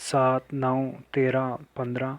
7, 9, 13, 15।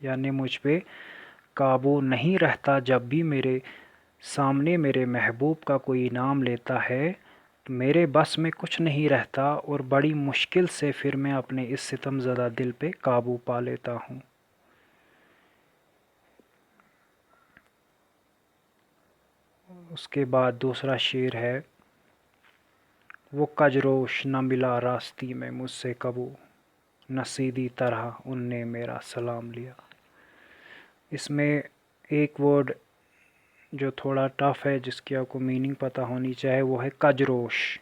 یعنی مجھ پہ قابو نہیں رہتا جب بھی میرے سامنے میرے محبوب کا کوئی نام لیتا ہے تو میرے بس میں کچھ نہیں رہتا اور بڑی مشکل سے پھر میں اپنے اس ستم زدہ دل پہ قابو پا لیتا ہوں۔ اس کے بعد دوسرا شعر ہے، وہ کجروش نہ ملا راستی میں مجھ سے کبو، نہ سیدھی طرح ان نے میرا سلام لیا۔ اس میں ایک ورڈ جو تھوڑا ٹف ہے، جس کی آپ کو میننگ پتہ ہونی چاہے، وہ ہے کجروش۔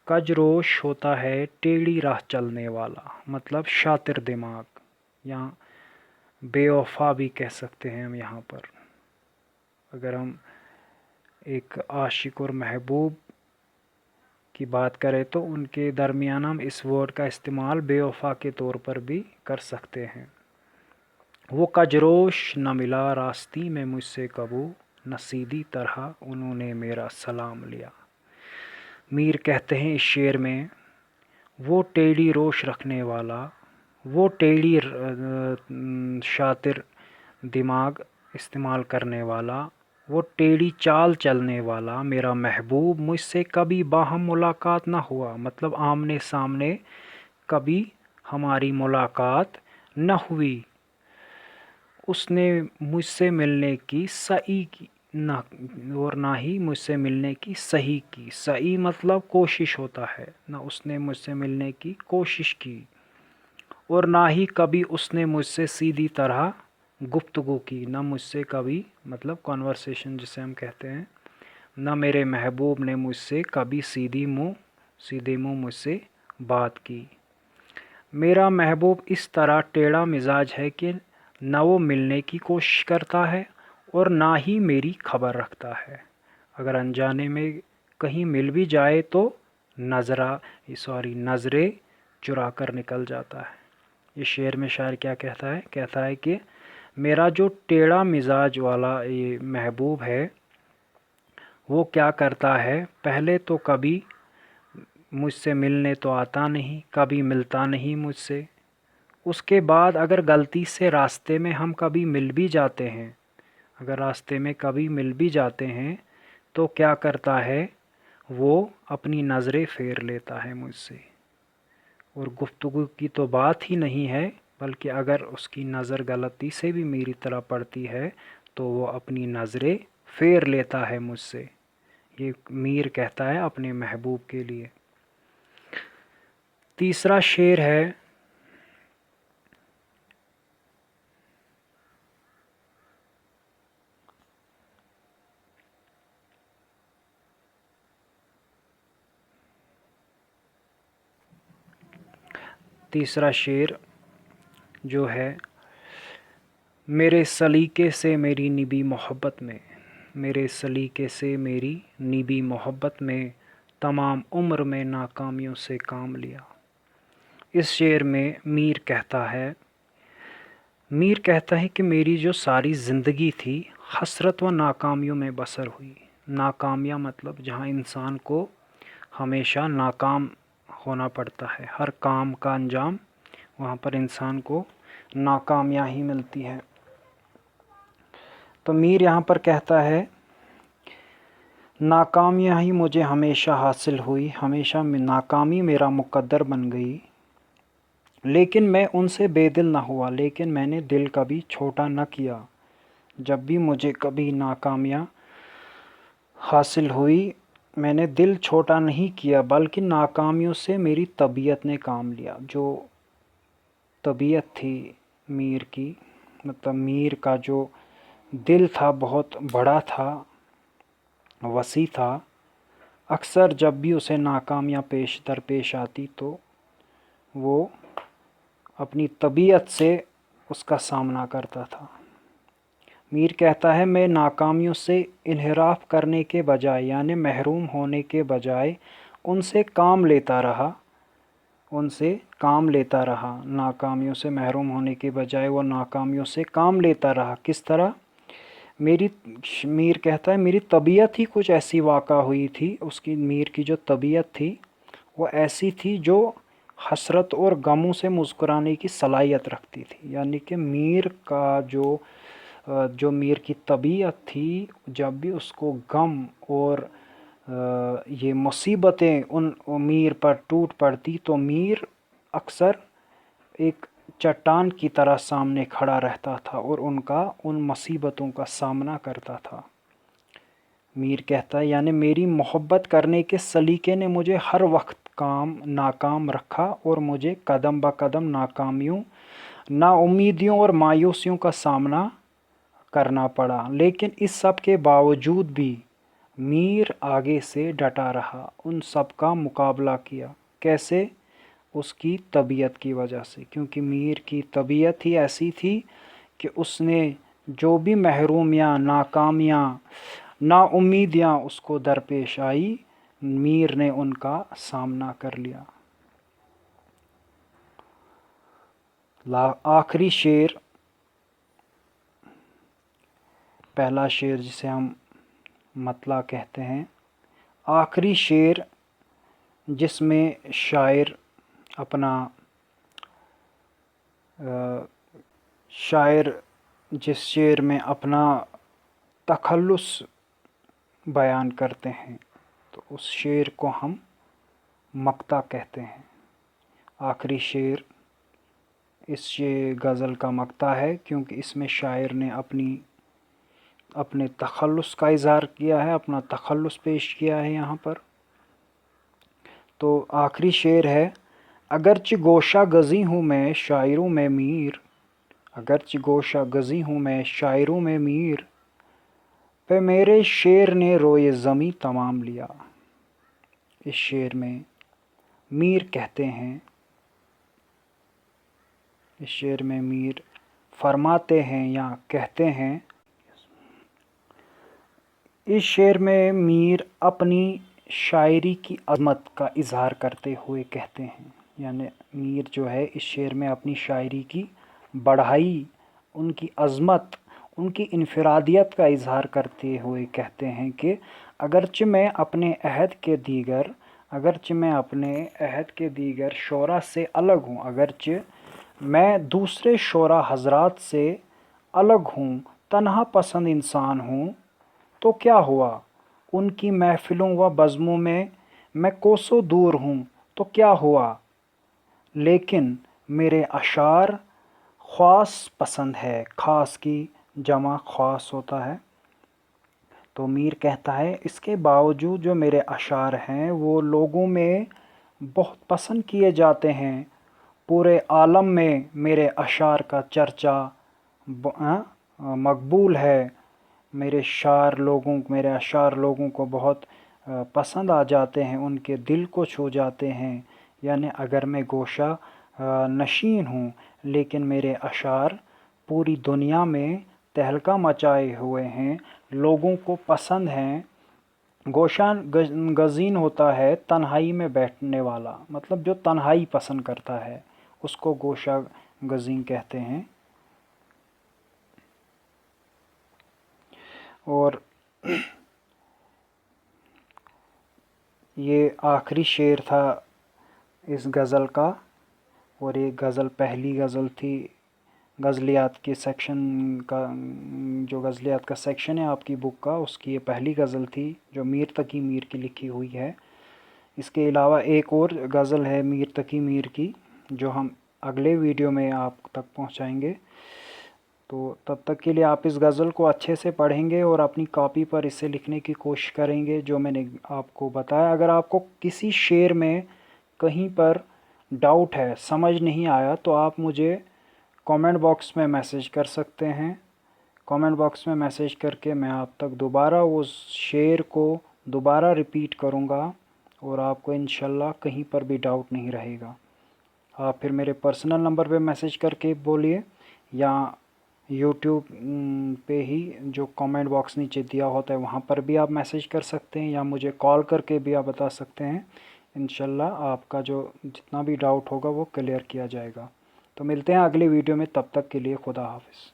کجروش ہوتا ہے ٹیڑھی راہ چلنے والا، مطلب شاطر دماغ، یا بے وفا بھی کہہ سکتے ہیں ہم یہاں پر۔ اگر ہم ایک عاشق اور محبوب کی بات کریں تو ان کے درمیان ہم اس ورڈ کا استعمال بے وفا کے طور پر بھی کر سکتے ہیں۔ وہ کجروش نہ ملا راستی میں مجھ سے کبو، نہ سیدھی طرح انہوں نے میرا سلام لیا۔ میر کہتے ہیں اس شعر میں، وہ ٹیڑھی روش رکھنے والا، وہ ٹیڑھی شاطر دماغ استعمال کرنے والا، وہ ٹیڑھی چال چلنے والا میرا محبوب مجھ سے کبھی باہم ملاقات نہ ہوا، مطلب آمنے سامنے کبھی ہماری ملاقات نہ ہوئی۔ اس نے مجھ سے ملنے کی سعی کی نہ، اور نہ ہی مجھ سے ملنے کی صحیح کی۔ سعی مطلب کوشش ہوتا ہے، نہ اس نے مجھ سے ملنے کی کوشش کی، اور نہ ہی کبھی اس نے مجھ سے سیدھی طرح گفتگو کی، نہ مجھ سے کبھی، مطلب کنورسیشن جسے ہم کہتے ہیں، نہ میرے محبوب نے مجھ سے کبھی سیدھے منہ مجھ سے بات کی۔ میرا محبوب اس طرح ٹیڑھا مزاج ہے کہ نہ وہ ملنے کی کوشش کرتا ہے اور نہ ہی میری خبر رکھتا ہے۔ اگر انجانے میں کہیں مل بھی جائے تو نظریں چرا کر نکل جاتا ہے۔ یہ شعر میں شاعر کیا کہتا ہے؟ کہتا ہے کہ میرا جو ٹیڑھا مزاج والا یہ محبوب ہے وہ کیا کرتا ہے، پہلے تو کبھی مجھ سے ملنے تو آتا نہیں، کبھی ملتا نہیں مجھ سے۔ اس کے بعد اگر غلطی سے راستے میں ہم کبھی مل بھی جاتے ہیں، تو کیا کرتا ہے، وہ اپنی نظریں پھیر لیتا ہے مجھ سے۔ اور گفتگو کی تو بات ہی نہیں ہے، بلکہ اگر اس کی نظر غلطی سے بھی میری طرح پڑتی ہے تو وہ اپنی نظریں پھیر لیتا ہے مجھ سے۔ یہ میر کہتا ہے اپنے محبوب کے لیے۔ تیسرا شعر ہے، تیسرا شعر جو ہے، میرے سلیقے سے میری نبی محبت میں، میرے سلیقے سے میری نبی محبت میں، تمام عمر میں ناکامیوں سے کام لیا۔ اس شعر میں میر کہتا ہے کہ میری جو ساری زندگی تھی حسرت و ناکامیوں میں بسر ہوئی۔ ناکامیاں مطلب جہاں انسان کو ہمیشہ ناکام ہونا پڑتا ہے، ہر کام کا انجام وہاں پر انسان کو ناکامیاں ہی ملتی ہیں۔ تو میر یہاں پر کہتا ہے، ناکامیاں ہی مجھے ہمیشہ حاصل ہوئی، ہمیشہ ناکامی میرا مقدر بن گئی، لیکن میں ان سے بے دل نہ ہوا، لیکن میں نے دل کبھی چھوٹا نہ کیا۔ جب بھی مجھے کبھی ناکامیاں حاصل ہوئی میں نے دل چھوٹا نہیں کیا، بلکہ ناکامیوں سے میری طبیعت نے کام لیا۔ جو طبیعت تھی میر کی، مطلب میر کا جو دل تھا بہت بڑا تھا، وسیع تھا۔ اکثر جب بھی اسے ناکامیاں درپیش آتی تو وہ اپنی طبیعت سے اس کا سامنا کرتا تھا۔ میر کہتا ہے، میں ناکامیوں سے انحراف کرنے کے بجائے، یعنی محروم ہونے کے بجائے ان سے کام لیتا رہا، ناکامیوں سے محروم ہونے کے بجائے وہ ناکامیوں سے کام لیتا رہا۔ کس طرح؟ میر کہتا ہے میری طبیعت ہی کچھ ایسی واقع ہوئی تھی، میر کی جو طبیعت تھی وہ ایسی تھی جو حسرت اور غموں سے مسکرانے کی صلاحیت رکھتی تھی۔ یعنی کہ میر کا جو میر کی طبیعت تھی، جب بھی اس کو غم اور یہ مصیبتیں ان میر پر ٹوٹ پڑتی تو میر اکثر ایک چٹان کی طرح سامنے کھڑا رہتا تھا اور ان مصیبتوں کا سامنا کرتا تھا۔ میر کہتا ہے یعنی میری محبت کرنے کے سلیقے نے مجھے ہر وقت ناکام رکھا اور مجھے قدم بہ قدم ناکامیوں، نا امیدیوں اور مایوسیوں کا سامنا کرنا پڑا، لیکن اس سب کے باوجود بھی میر آگے سے ڈٹا رہا، ان سب کا مقابلہ کیا۔ کیسے؟ اس کی طبیعت کی وجہ سے، کیونکہ میر کی طبیعت ہی ایسی تھی کہ اس نے جو بھی محرومیاں، ناکامیاں، نا امیدیاں اس کو درپیش آئی، میر نے ان کا سامنا کر لیا۔ آخری شعر، پہلا شعر جسے ہم مطلع کہتے ہیں، آخری شعر جس میں شاعر جس شعر میں اپنا تخلص بیان کرتے ہیں تو اس شعر کو ہم مقطع کہتے ہیں۔ آخری شعر اس غزل کا مقطع ہے، کیونکہ اس میں شاعر نے اپنے تخلص کا اظہار کیا ہے، اپنا تخلص پیش کیا ہے یہاں پر۔ تو آخری شعر ہے، اگرچہ گوشہ گزی ہوں میں شاعروں میں میر، اگرچہ گوشہ گزی ہوں میں شاعروں میں میر، پہ میرے شعر نے روئے زمیں تمام لیا۔ اس شعر میں میر کہتے ہیں، اس شعر میں میر فرماتے ہیں یا کہتے ہیں، اس شعر میں میر اپنی شاعری کی عظمت کا اظہار کرتے ہوئے کہتے ہیں، یعنی میر جو ہے اس شعر میں اپنی شاعری کی بڑھائی، ان کی عظمت، ان کی انفرادیت کا اظہار کرتے ہوئے کہتے ہیں کہ اگرچہ میں اپنے عہد کے دیگر شعراء سے الگ ہوں، اگرچہ میں دوسرے شعراء حضرات سے الگ ہوں، تنہا پسند انسان ہوں، تو کیا ہوا؟ ان کی محفلوں و بزموں میں کوسوں دور ہوں، تو کیا ہوا؟ لیکن میرے اشعار خاص پسند ہے، خاص کی جمع خاص ہوتا ہے۔ تو میر کہتا ہے اس کے باوجود جو میرے اشعار ہیں وہ لوگوں میں بہت پسند کیے جاتے ہیں، پورے عالم میں میرے اشعار کا چرچا مقبول ہے، میرے اشعار لوگوں کو بہت پسند آ جاتے ہیں، ان کے دل کو چھو جاتے ہیں۔ یعنی اگر میں گوشہ نشین ہوں لیکن میرے اشعار پوری دنیا میں تہلکہ مچائے ہوئے ہیں، لوگوں کو پسند ہیں۔ گوشہ گزین ہوتا ہے تنہائی میں بیٹھنے والا، مطلب جو تنہائی پسند کرتا ہے اس کو گوشہ گزین کہتے ہیں۔ اور یہ آخری شعر تھا اس غزل کا، اور یہ غزل پہلی غزل تھی غزلیات کے سیکشن کا، جو غزلیات کا سیکشن ہے آپ کی بک کا، اس کی یہ پہلی غزل تھی جو میر تقی میر کی لکھی ہوئی ہے۔ اس کے علاوہ ایک اور غزل ہے میر تقی میر کی جو ہم اگلے ویڈیو میں آپ تک پہنچائیں گے۔ تو تب تک کے لیے آپ اس غزل کو اچھے سے پڑھیں گے اور اپنی کاپی پر اسے لکھنے کی کوشش کریں گے جو میں نے آپ کو بتایا۔ اگر آپ کو کسی شعر میں کہیں پر ڈاؤٹ ہے، سمجھ نہیں آیا، تو آپ مجھے کامنٹ باکس میں میسیج کر سکتے ہیں۔ کامنٹ باکس میں میسیج کر کے میں آپ تک دوبارہ اس شعر کو دوبارہ ریپیٹ کروں گا اور آپ کو انشاءاللہ کہیں پر بھی ڈاؤٹ نہیں رہے گا۔ آپ پھر میرے پرسنل نمبر پہ میسیج کر کے بولیے، یا یوٹیوب پہ ہی جو کامنٹ باکس نیچے دیا ہوتا ہے وہاں پر بھی آپ میسیج کر سکتے ہیں، یا مجھے کال کر کے بھی آپ بتا سکتے ہیں۔ انشاءاللہ آپ کا جو جتنا بھی ڈاؤٹ ہوگا وہ کلیئر کیا جائے گا۔ تو ملتے ہیں اگلی ویڈیو میں، تب تک کے لیے خدا حافظ۔